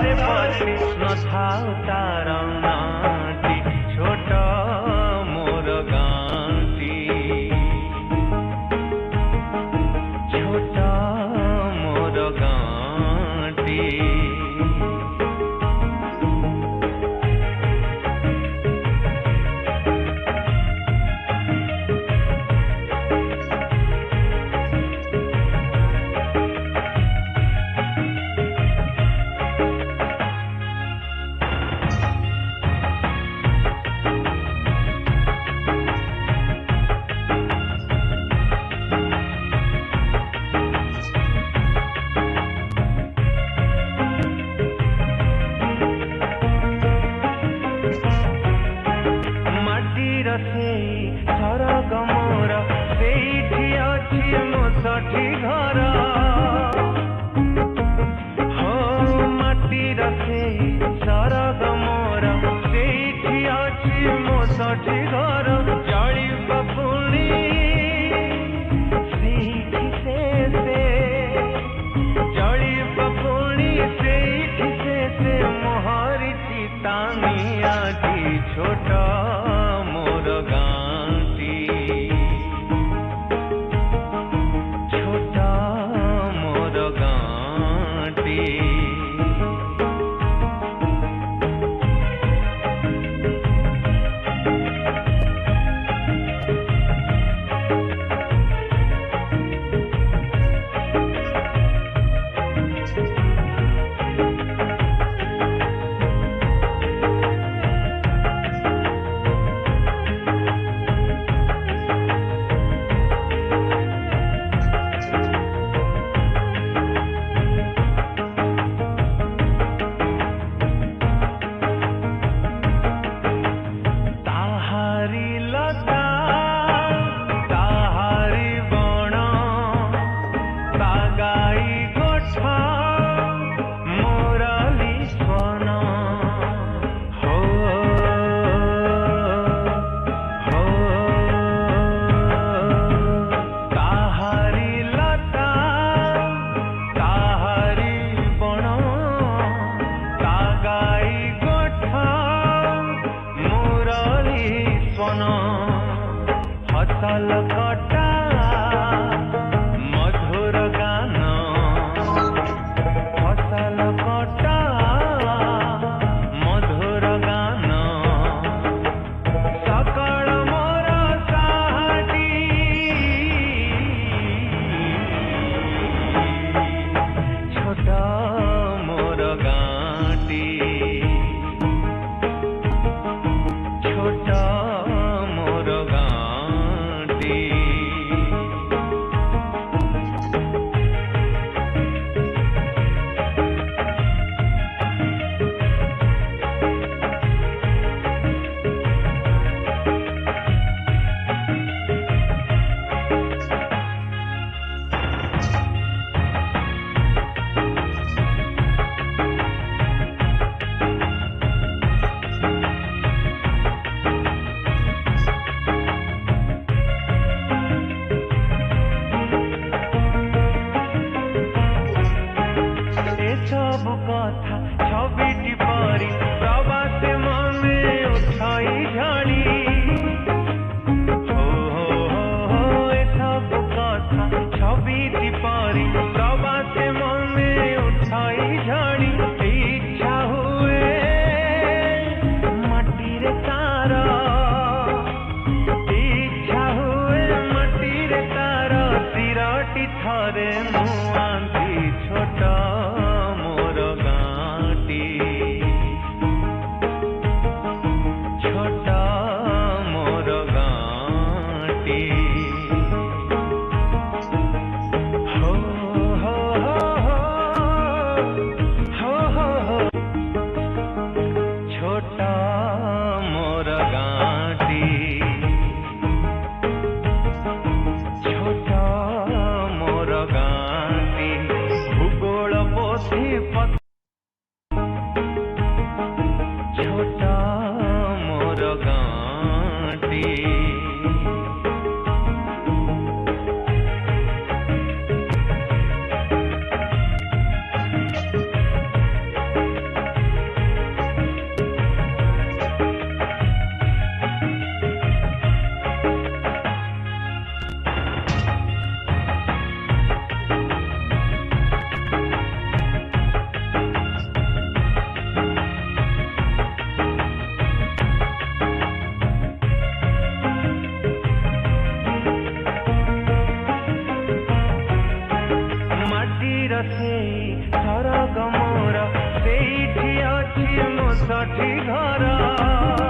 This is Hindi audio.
रे पछे नथाउ तार नाटी छोट मोर गाँटी छोट मोर गाँटी सरग मोर सेठी अछि मो सठी घर हो माटीर से सरग मोर सेठी अछि मो सठी घर जड़ी बपुणी सेठी से जड़ी बपुणी सेठी से मोहरी चितानी आजी छोट मोर गाँटी छोट मोर गाँटी फसल कटा मधुर गान फसल कटा मधुर गान सकल मोर साहटी छोट मोर गाँटी छोट मोर गाँटी सब कथा छविटी परी प्रवासे मने उठाई झाड़ी सब कथा छविटी परी प्रवासे मने उठाई झाड़ी इच्छा हुए माटी रे तार इच्छा हुए माटी रे तार सिरटी थरे मुआंती छोट मोर गाँटी छोट मोर गाँटी हो हो हो हो हो ସେଇଠି ଘର